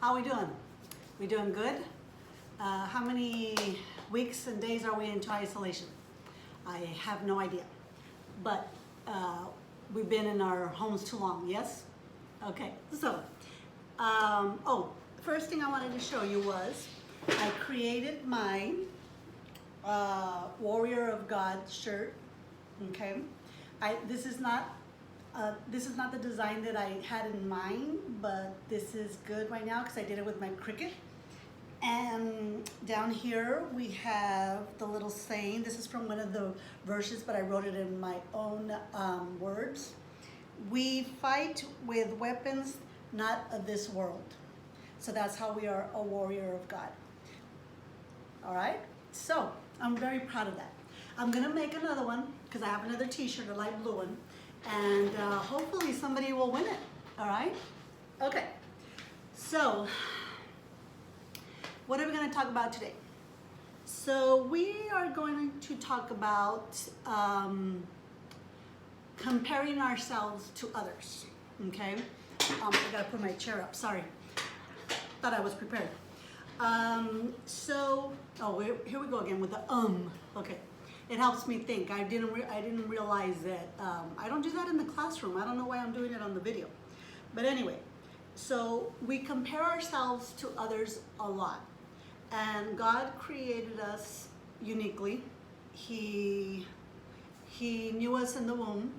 How we doing? We doing good? How many weeks and days are we into isolation? I have no idea. But we've been in our homes too long, yes? Okay, so, first thing I wanted to show you was I created my Warrior of God shirt, okay? This is not the design that I had in mind, but this is good right now because I did it with my Cricut. And down here we have the little saying. This is from one of the verses, but I wrote it in my own words. We fight with weapons not of this world. So that's how we are a warrior of God. All right? So I'm very proud of that. I'm gonna make another one because I have another t-shirt, a light blue one. And hopefully somebody will win it, all right? Okay, so what are we gonna talk about today? So we are going to talk about comparing ourselves to others, okay? I gotta put my chair up, sorry. Thought I was prepared. Here we go again with the okay. It helps me think. I didn't realize that I don't do that in the classroom. I don't know why I'm doing it on the video. But anyway, so we compare ourselves to others a lot. And God created us uniquely. He knew us in the womb,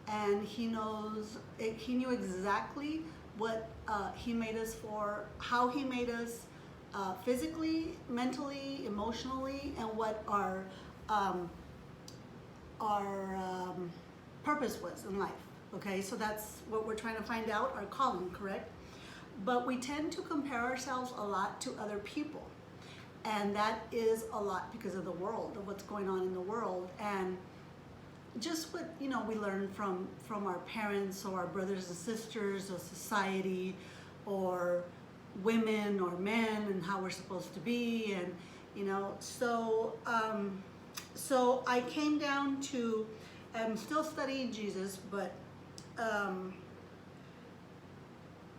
and He knew exactly what He made us for, how He made us physically, mentally, emotionally, and what our purpose was in life. Okay, so that's what we're trying to find out, our calling, correct? But we tend to compare ourselves a lot to other people, and that is a lot because of the world, of what's going on in the world, and just what we learn from our parents or our brothers and sisters or society or women or men and how we're supposed to be, and so I came down to, I'm still studying Jesus, but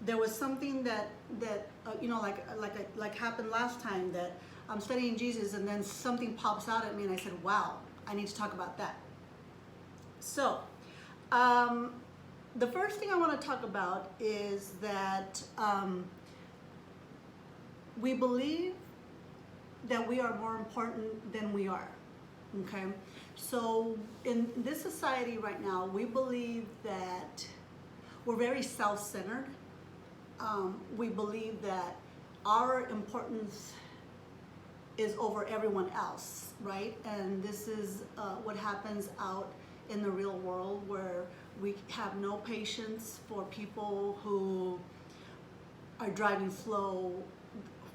there was something that like happened last time, that I'm studying Jesus and then something pops out at me and I said, wow, I need to talk about that. So the first thing I want to talk about is that we believe that we are more important than we are. Okay, so in this society right now, we believe that we're very self-centered. We believe that our importance is over everyone else, right? And this is what happens out in the real world, where we have no patience for people who are driving slow,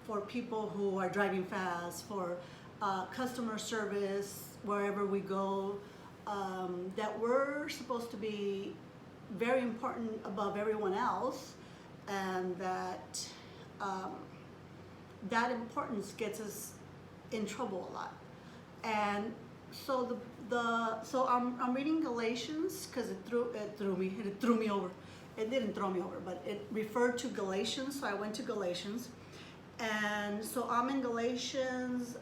for people who are driving fast, for customer service, wherever we go, that we're supposed to be very important above everyone else, and that that importance gets us in trouble a lot. And so so I'm reading Galatians because it threw me over. It didn't throw me over, but it referred to Galatians, so I went to Galatians. And so I'm in Galatians,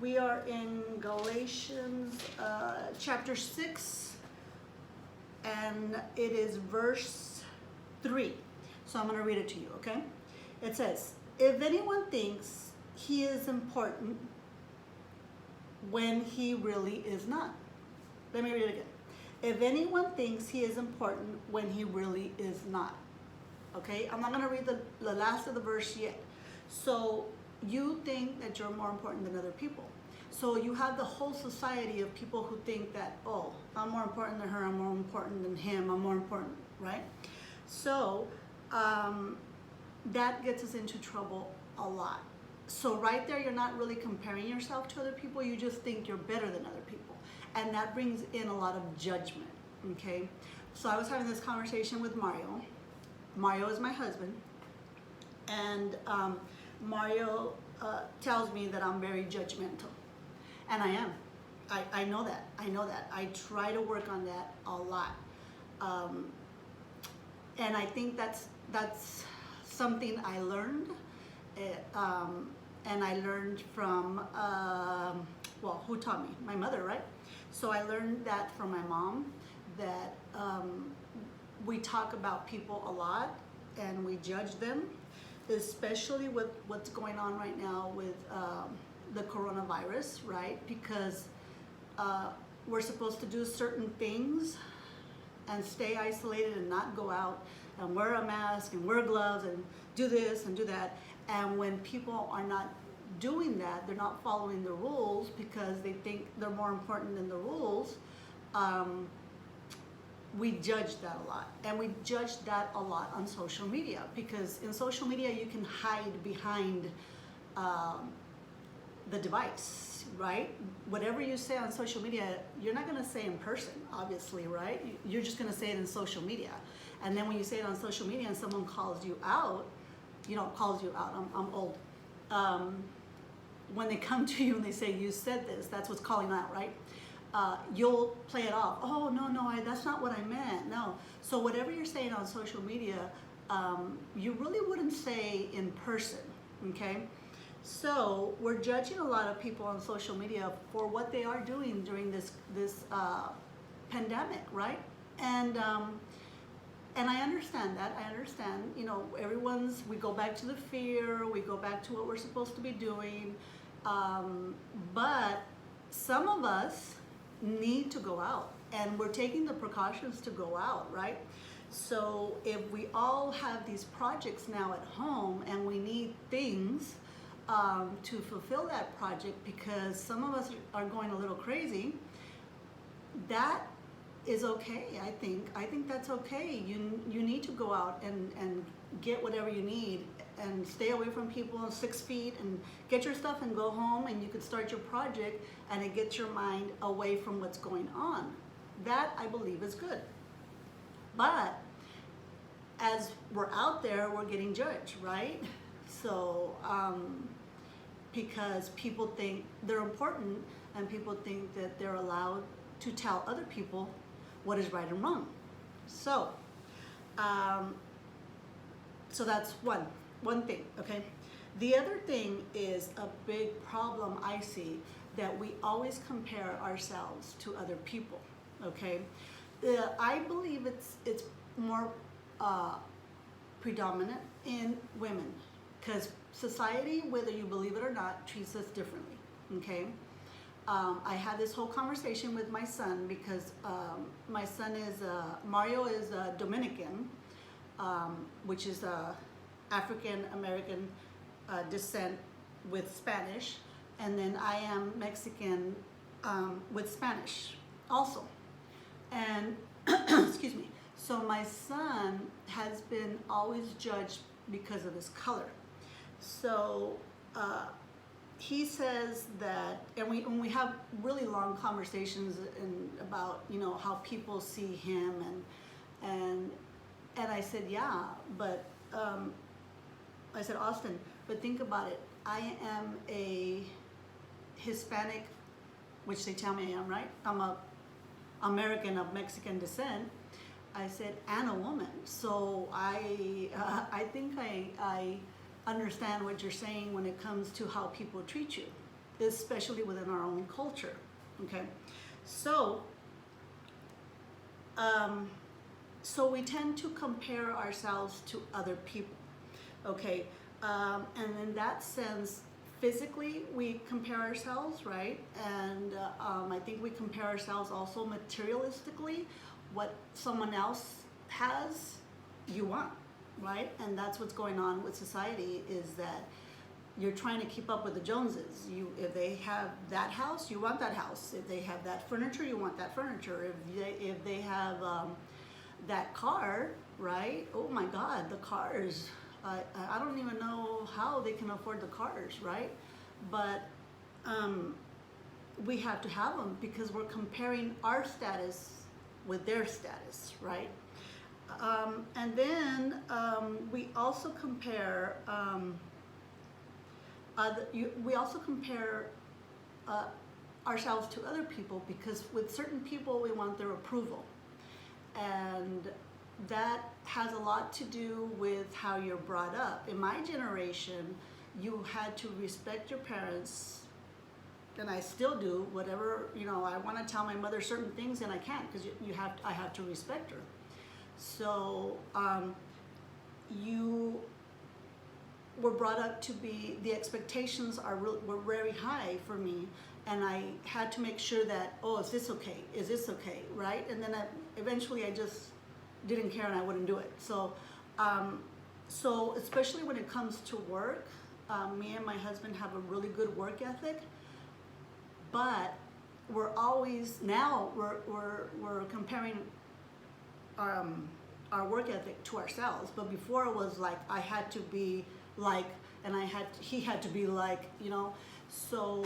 we are in Galatians chapter 6, and it is verse 3. So I'm going to read it to you, okay? It says, if anyone thinks he is important when he really is not. Let me read it again. If anyone thinks he is important when he really is not. Okay, I'm not going to read the last of the verse yet. So you think that you're more important than other people. So you have the whole society of people who think that, oh, I'm more important than her, I'm more important than him, I'm more important, right? So that gets us into trouble a lot. So right there, you're not really comparing yourself to other people, you just think you're better than other people. And that brings in a lot of judgment, okay? So I was having this conversation with Mario. Mario is my husband, and Mario tells me that I'm very judgmental, and I am. I know that. I try to work on that a lot, and I think that's something I learned, and I learned from, well, who taught me? My mother, right? So I learned that from my mom, that we talk about people a lot and we judge them, especially with what's going on right now with the coronavirus, right? Because we're supposed to do certain things and stay isolated and not go out and wear a mask and wear gloves and do this and do that. And when people are not doing that, they're not following the rules because they think they're more important than the rules, we judge that a lot. And we judge that a lot on social media, because in social media you can hide behind the device, right? Whatever you say on social media, you're not gonna say in person, obviously, right? You're just gonna say it in social media. And then when you say it on social media and someone calls you out, calls you out, I'm old. When they come to you and they say, you said this, that's what's calling out, right? You'll play it off. Oh, no, that's not what I meant, no. So whatever you're saying on social media, you really wouldn't say in person, okay? So we're judging a lot of people on social media for what they are doing during this pandemic, right? And I understand that. I understand, we go back to the fear, we go back to what we're supposed to be doing. But some of us need to go out, and we're taking the precautions to go out, right? So if we all have these projects now at home and we need things to fulfill that project, because some of us are going a little crazy, that is okay. I think that's okay. You need to go out and get whatever you need and stay away from people 6 feet and get your stuff and go home, and you could start your project and it gets your mind away from what's going on. That, I believe, is good. But as we're out there, we're getting judged, right? So because people think they're important and people think that they're allowed to tell other people what is right and wrong. So so that's one thing, okay? The other thing is a big problem I see, that we always compare ourselves to other people, okay? I believe it's more predominant in women, because society, whether you believe it or not, treats us differently, okay? I had this whole conversation with my son, because my son Mario is Dominican, which is African American descent with Spanish, and then I am Mexican with Spanish also. And excuse me. So my son has been always judged because of his color. So he says that, and we have really long conversations about how people see him, and I said, yeah, but I said, Austin, but think about it. I am a Hispanic, which they tell me I am, right? I'm a American of Mexican descent. I said, and a woman. So I think I understand what you're saying when it comes to how people treat you, especially within our own culture, okay? So, so we tend to compare ourselves to other people, okay? And in that sense, physically we compare ourselves, right? And I think we compare ourselves also materialistically. What someone else has, you want, right? And that's what's going on with society, is that you're trying to keep up with the Joneses. If they have that house, you want that house. If they have that furniture, you want that furniture. If they have that car, right? Oh my God, the cars. I don't even know how they can afford the cars, right? But we have to have them because we're comparing our status with their status, right? And then we also compare ourselves to other people, because with certain people we want their approval, and that has a lot to do with how you're brought up. In my generation, you had to respect your parents, and I still do. Whatever, I want to tell my mother certain things, and I can't because I have to respect her. So you were brought up to be, the expectations were very high for me, and I had to make sure that, oh, is this okay? Is this okay, right? And then eventually I just didn't care and I wouldn't do it. So, so especially when it comes to work, me and my husband have a really good work ethic, but we're always, now we're comparing our work ethic to ourselves. But before it was like I had to be like, and he had to be like, So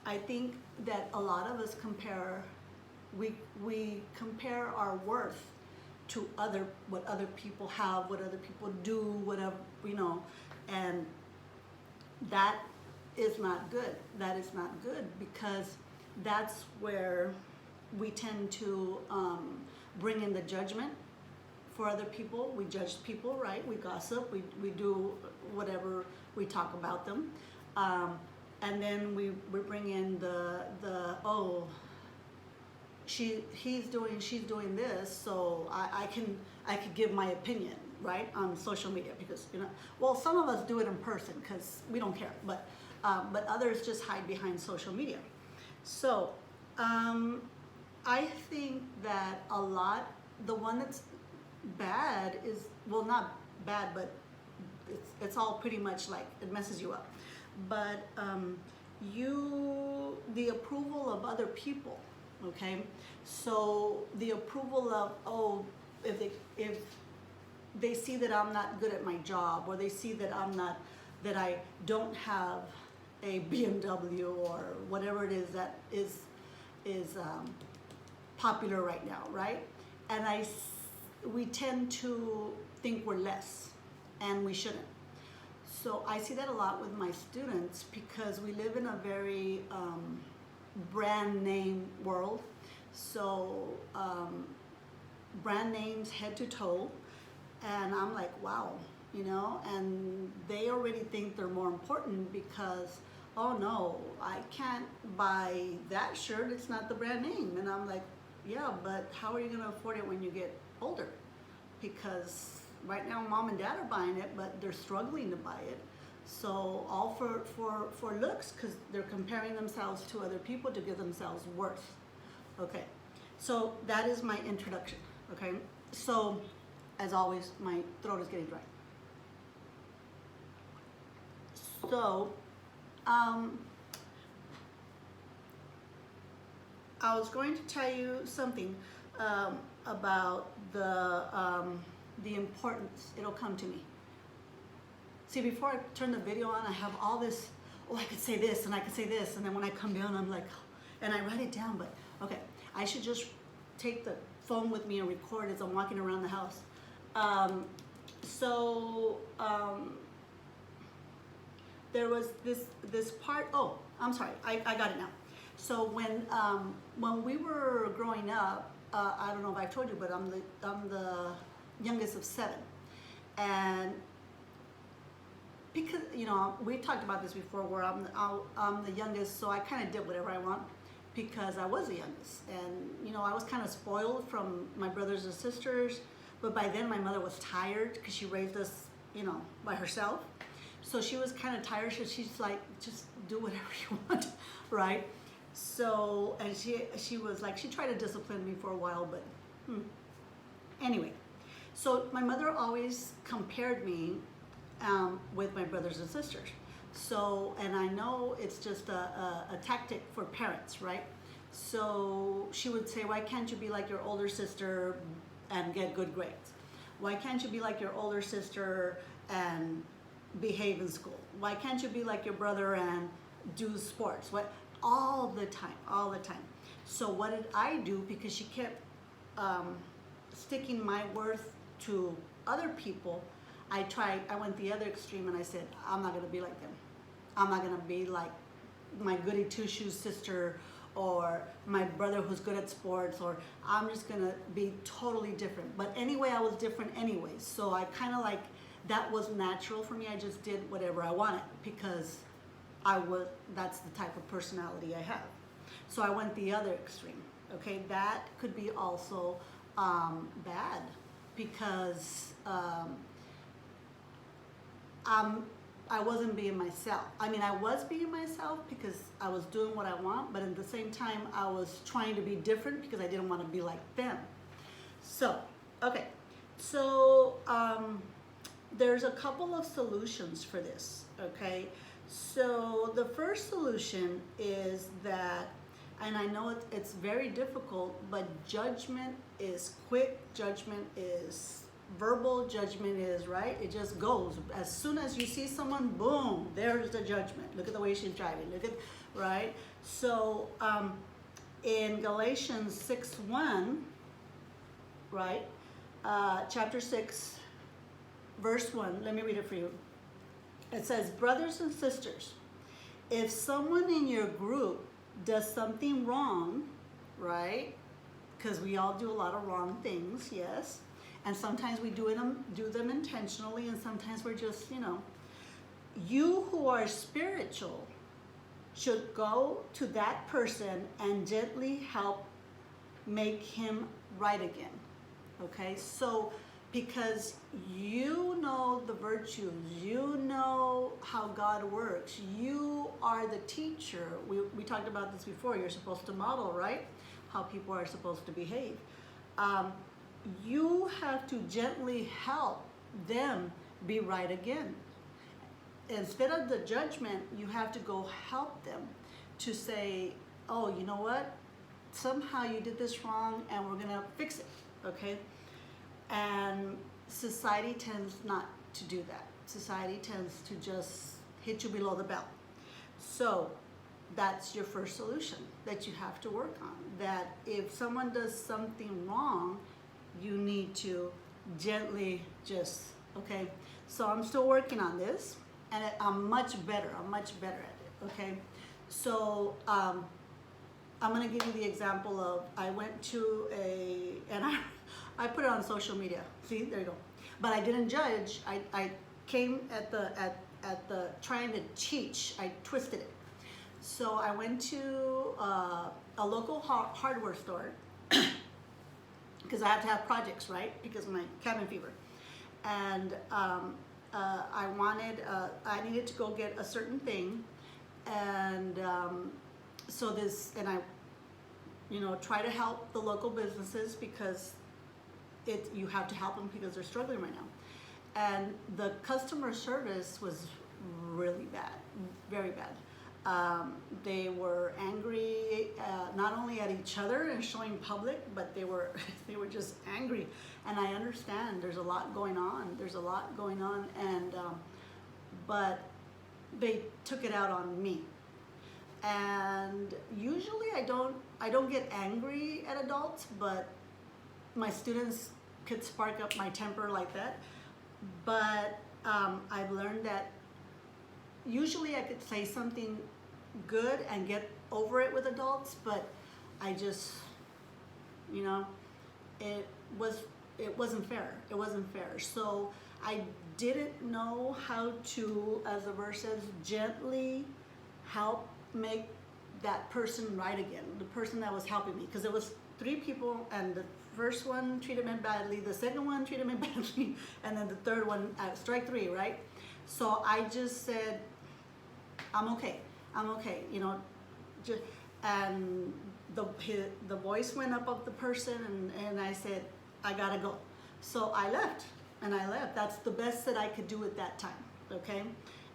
I think that a lot of us we compare our worth to what other people have, what other people do, whatever, and that is not good. That is not good, because that's where we tend to bring in the judgment for other people. We judge people, right? We gossip, we do whatever, we talk about them. And then we bring in the oh, she's doing this, so I could give my opinion, right, on social media, because well, some of us do it in person because we don't care, but others just hide behind social media. So I think that the one that's bad is, well, not bad, but it's all pretty much like it messes you up. But the approval of other people, okay? So the approval of, oh, if they see that I'm not good at my job, or they see that that I don't have a BMW or whatever it is that is popular right now, right? And we tend to think we're less, and we shouldn't. So I see that a lot with my students, because we live in a very brand name world. So brand names head to toe, and I'm like, wow, and they already think they're more important because, oh no, I can't buy that shirt, it's not the brand name. And I'm like, yeah, but how are you going to afford it when you get older? Because right now mom and dad are buying it, but they're struggling to buy it. So all for looks, because they're comparing themselves to other people to give themselves worth. Okay, so that is my introduction. Okay, so as always, my throat is getting dry. So I was going to tell you something about the importance. It'll come to me. See, before I turn the video on, I have all this, oh, I could say this and I could say this, and then when I come down, I'm like, and I write it down, but okay, I should just take the phone with me and record as I'm walking around the house. There was this part, oh, I'm sorry, I got it now. So when we were growing up, I don't know if I've told you, but I'm the youngest of 7, and because we talked about this before, where I'm the youngest, so I kind of did whatever I want because I was the youngest, and I was kind of spoiled from my brothers and sisters. But by then my mother was tired because she raised us, by herself. So she was kind of tired, so she's like, just do whatever you want, right? So, and she was like, she tried to discipline me for a while, but anyway. So my mother always compared me with my brothers and sisters. So, and I know it's just a tactic for parents, right? So she would say, why can't you be like your older sister and get good grades? Why can't you be like your older sister and behave in school? Why can't you be like your brother and do sports? All the time. So what did I do? Because she kept sticking my worth to other people, I went the other extreme, and I said, I'm not gonna be like them. I'm not gonna be like my goody two-shoes sister, or my brother who's good at sports, or I'm just gonna be totally different. But anyway, I was different anyway. So I kind of like, that was natural for me. I just did whatever I wanted because that's the type of personality I have. So I went the other extreme. Okay, that could be also bad because I wasn't being myself. I mean, I was being myself because I was doing what I want, but at the same time, I was trying to be different because I didn't want to be like them. So, okay, so there's a couple of solutions for this, okay? So the first solution is that, and I know it's very difficult, but judgment is quick, judgment is verbal, judgment is, right? It just goes. As soon as you see someone, boom, there's the judgment. Look at the way she's driving, look at, right? So in Galatians 6:1, right? Chapter 6, verse 1, let me read it for you. It says, brothers and sisters, if someone in your group does something wrong, right? Because we all do a lot of wrong things, yes. And sometimes we do them intentionally, and sometimes we're just, you who are spiritual should go to that person and gently help make him right again. Okay, so because you know the virtues, you know how God works, you are the teacher. We talked about this before. You're supposed to model, right? How people are supposed to behave. You have to gently help them be right again. Instead of the judgment, you have to go help them to say, oh, you know what? Somehow you did this wrong and we're gonna fix it, okay? And society tends not to do that. Society tends to just hit you below the belt. So that's your first solution that you have to work on. That if someone does something wrong, you need to gently just, okay? So I'm still working on this, and I'm much better at it, okay? So I'm gonna give you the example of, I went to and I put it on social media. See, there you go. But I didn't judge. I came at the trying to teach. I twisted it. So I went to a local hardware store because I have to have projects, right? Because of my cabin fever, and I needed to go get a certain thing, and I try to help the local businesses because you have to help them because they're struggling right now. And the customer service was really bad, very bad. They were angry, not only at each other and showing public, but they were just angry. And I understand there's a lot going on. And but they took it out on me. And usually I don't get angry at adults, but my students could spark up my temper like that. But I've learned that usually I could say something good and get over it with adults, but I just, it wasn't fair. It wasn't fair. So I didn't know how to, as the verse says, gently help make that person right again, the person that was helping me, because there was 3 people, and the first one treated me badly, the second one treated me badly, and then the third one, strike 3, right? So I just said, I'm okay, and the voice went up of the person, and I said, I gotta go. So I left. That's the best that I could do at that time, okay?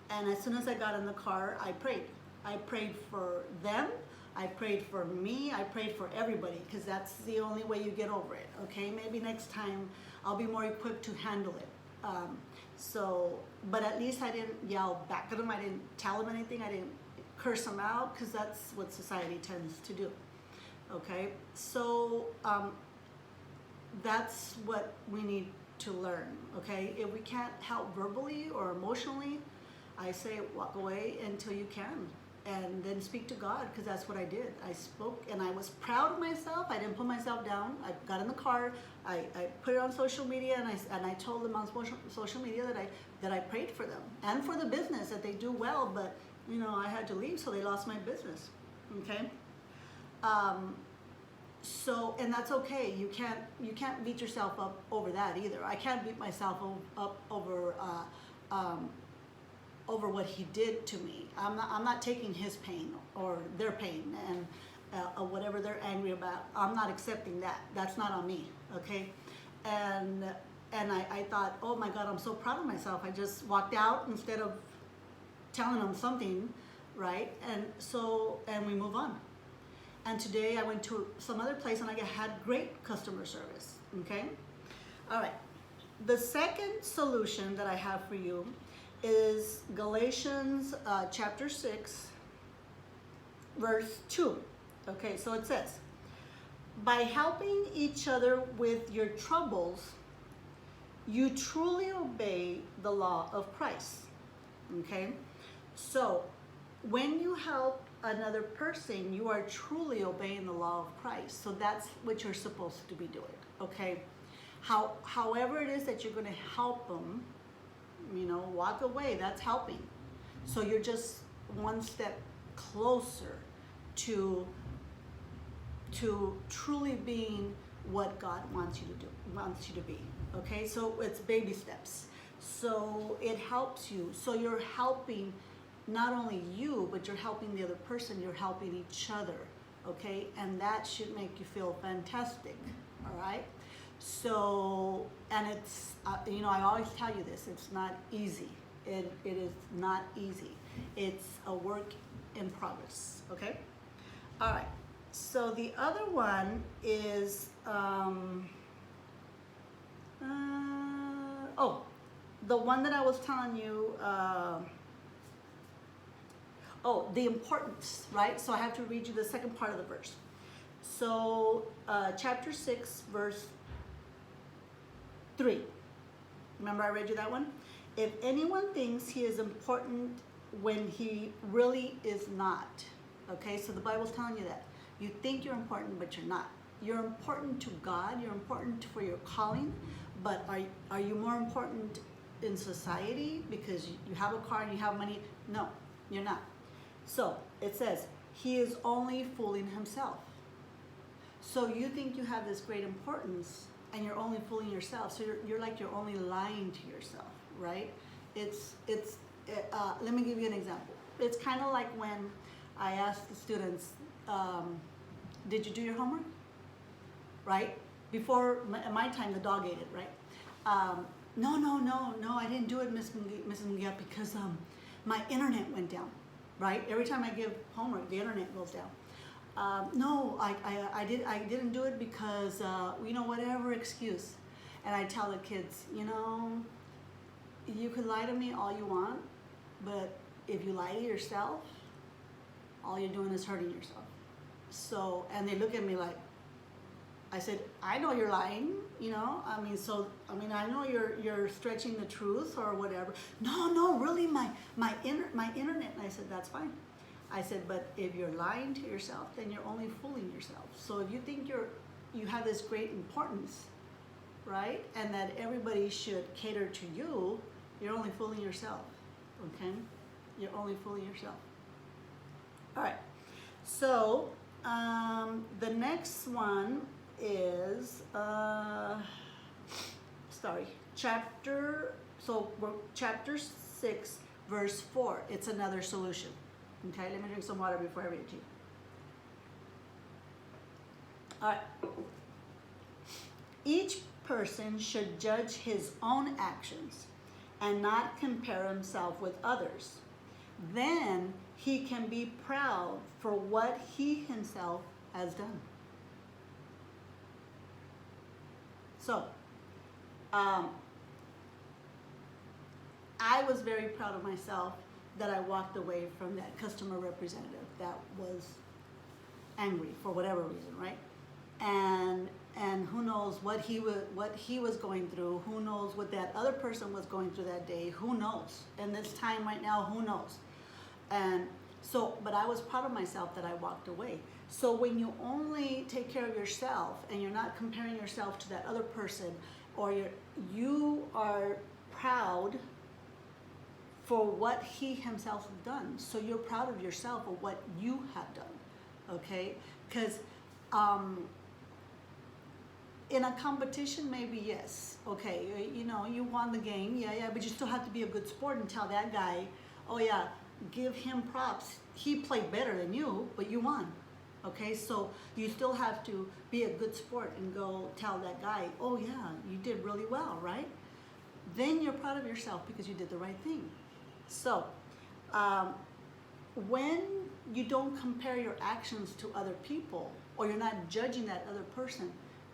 And as soon as I got in the car, I prayed. I prayed for them, I prayed for me, I prayed for everybody, because that's the only way you get over it, okay? Maybe next time I'll be more equipped to handle it. But at least I didn't yell back at them, I didn't tell them anything, I didn't curse them out, because that's what society tends to do, okay? So that's what we need to learn, okay? If we can't help verbally or emotionally, I say walk away until you can. and then speak to God, because that's what I did. I spoke, and I was proud of myself. I didn't put myself down. I got in the car. I put it on social media, and I told them on social media that I prayed for them and for the business, that they do well. But I had to leave, so they lost my business. Okay. So, and that's okay. You can't beat yourself up over that either. I can't beat myself up over what he did to me. I'm not taking his pain or their pain and whatever they're angry about. I'm not accepting that. That's not on me. Okay. And I thought, oh my God, I'm so proud of myself. I just walked out instead of telling them something, right? And we move on. And today I went to some other place and I had great customer service. Okay. All right. The second solution that I have for you is Galatians chapter 6, verse 2. Okay, so it says, by helping each other with your troubles, you truly obey the law of Christ. Okay, so when you help another person, you are truly obeying the law of Christ. So that's what you're supposed to be doing. Okay, however it is that you're going to help them, walk away, that's helping. So you're just one step closer to truly being what God wants you to be. Okay, so it's baby steps. So it helps you. So you're helping not only you, but you're helping the other person. You're helping each other. Okay, and that should make you feel fantastic. All right. So, and it's, I always tell you this, it's not easy. It is not easy. It's a work in progress, okay? All right, so the other one is, the one that I was telling you, the importance, right? So I have to read you the second part of the verse. So, chapter 6, verse 3. Remember I read you that one? If anyone thinks he is important when he really is not. Okay, so the Bible's telling you that. You think you're important, but you're not. You're important to God. You're important for your calling. But are you more important in society because you have a car and you have money? No, you're not. So it says, he is only fooling himself. So you think you have this great importance, and you're only fooling yourself. So you're only lying to yourself, right? Let me give you an example. It's kind of like when I ask the students, did you do your homework? Right? Before my time, the dog ate it, right? No, I didn't do it, Mrs. Munguia, because my internet went down, right? Every time I give homework, the internet goes down. No, I didn't do it because, whatever excuse. And I tell the kids, you can lie to me all you want, but if you lie to yourself, all you're doing is hurting yourself. So, and they look at me like, I said, I know you're lying, I know you're stretching the truth or whatever. No, really, my internet. And I said, that's fine. I said, but if you're lying to yourself, then you're only fooling yourself. So if you think you have this great importance, right, and that everybody should cater to you, you're only fooling yourself, okay? You're only fooling yourself. All right, so the next one is, chapter 6, verse 4. It's another solution. Okay, let me drink some water before I read it to you. All right. Each person should judge his own actions and not compare himself with others. Then he can be proud for what he himself has done. So, I was very proud of myself that I walked away from that customer representative that was angry for whatever reason, right? And who knows what he was going through? Who knows what that other person was going through that day? Who knows? In this time right now, who knows? And So, but I was proud of myself that I walked away. So when you only take care of yourself and you're not comparing yourself to that other person, or you are proud for what he himself has done. So you're proud of yourself of what you have done, okay? Because in a competition, maybe yes, okay, you won the game, yeah, but you still have to be a good sport and tell that guy, oh yeah, give him props. He played better than you, but you won. Okay, so you still have to be a good sport and go tell that guy, oh yeah, you did really well, right? Then you're proud of yourself because you did the right thing. So when you don't compare your actions to other people, or you're not judging that other person,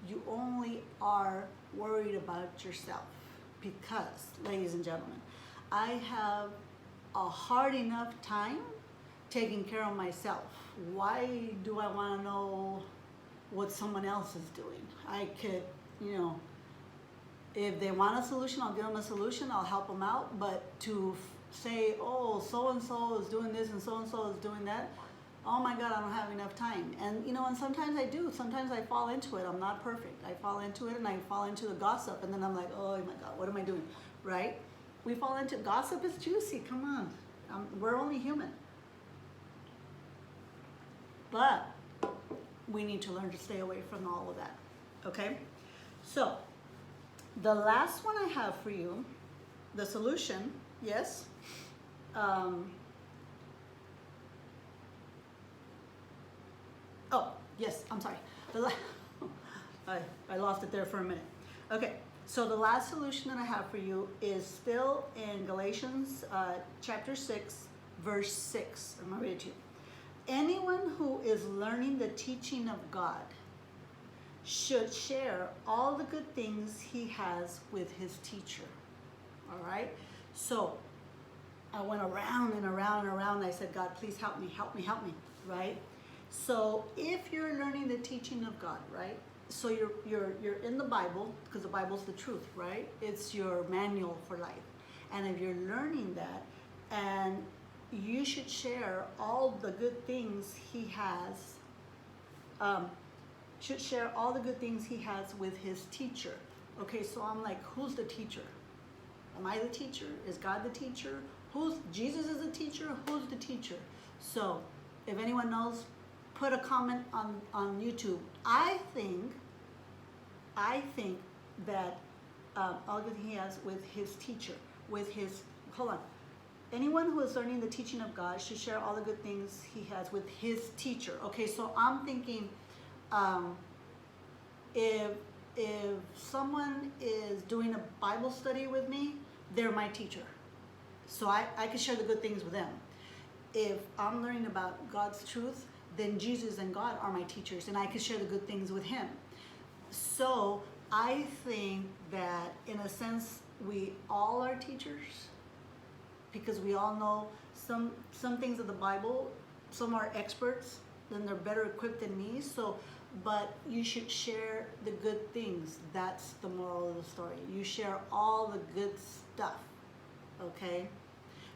you only are worried about yourself. Because, ladies and gentlemen, I have a hard enough time taking care of myself. Why do I want to know what someone else is doing? I could, if they want a solution, I'll give them a solution, I'll help them out. But to say, oh, so-and-so is doing this and so-and-so is doing that, oh my God, I don't have enough time. And and sometimes I do. Sometimes I fall into it. I'm not perfect. I fall into it and I fall into the gossip. And then I'm like, oh my God, what am I doing? Right? We fall into gossip is juicy. Come on. We're only human. But we need to learn to stay away from all of that. Okay? So, the last one I have for you, the solution, yes. Oh, yes, I'm sorry. I lost it there for a minute. Okay, so the last solution that I have for you is still in Galatians chapter 6, verse 6. I'm going to read it to you. Anyone who is learning the teaching of God should share all the good things he has with his teacher. All right? So I went around and around and around. And I said, God, please help me, help me, help me. Right? So if you're learning the teaching of God, right? So you're in the Bible, because the Bible's the truth, right? It's your manual for life. And if you're learning that, and you should share all the good things he has, with his teacher. Okay, so I'm like, who's the teacher? Am I the teacher? Is God the teacher? Jesus is the teacher? Who's the teacher? So if anyone knows, put a comment on YouTube. I think that all the good he has with his teacher, anyone who is learning the teaching of God should share all the good things he has with his teacher. Okay, so I'm thinking, if someone is doing a Bible study with me, they're my teacher. So I can share the good things with them. If I'm learning about God's truth, then Jesus and God are my teachers, and I can share the good things with him. So I think that in a sense, we all are teachers, because we all know some things of the Bible. Some are experts, then they're better equipped than me. So, but you should share the good things. That's the moral of the story. You share all the good stuff, okay?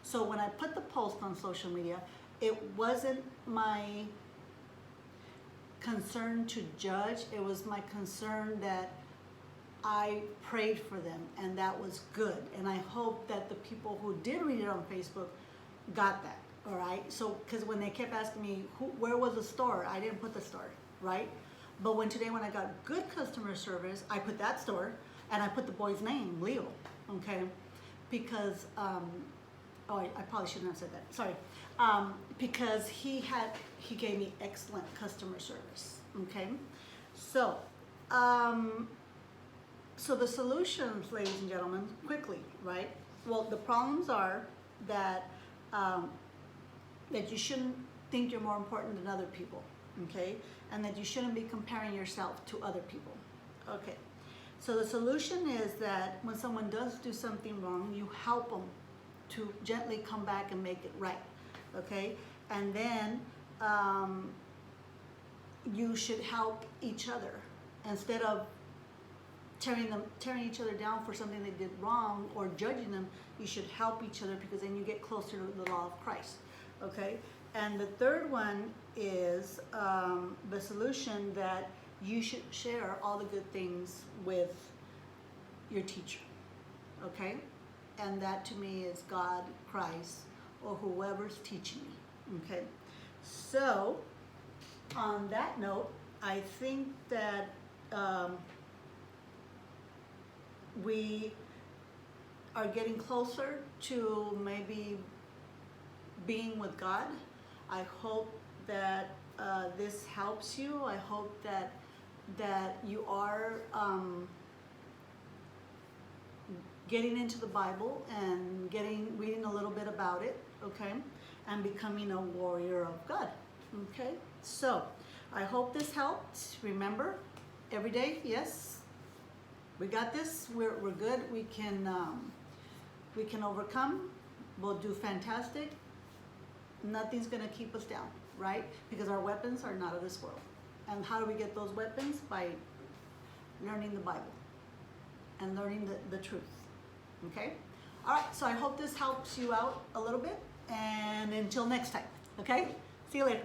So when I put the post on social media, it wasn't my concern to judge. It was my concern that I prayed for them, and that was good. And I hope that the people who did read it on Facebook got that, all right? So, because when they kept asking me, where was the store? I didn't put the store, right? But when I got good customer service, I put that store, and I put the boy's name, Leo, okay? Because, I probably shouldn't have said that, sorry. Because he gave me excellent customer service, okay? So, so the solutions, ladies and gentlemen, quickly, right? Well, the problems are that that you shouldn't think you're more important than other people, okay? And that you shouldn't be comparing yourself to other people, okay? So the solution is that when someone does do something wrong, you help them to gently come back and make it right, okay? And then you should help each other instead of tearing each other down for something they did wrong or judging them. You should help each other, because then you get closer to the law of Christ, okay? And the third one is the solution that you should share all the good things with your teacher, okay? And that to me is God, Christ, or whoever's teaching me, okay? So, on that note, I think that we are getting closer to maybe being with God. I hope that this helps you. I hope that you are getting into the Bible and reading a little bit about it, okay, and becoming a warrior of God, okay. So I hope this helped. Remember, every day, yes, we got this. We're good. We can overcome. We'll do fantastic. Nothing's gonna keep us down, right? Because our weapons are not of this world. And how do we get those weapons? By learning the Bible and learning the truth, okay? All right, so I hope this helps you out a little bit, and until next time, okay? See you later.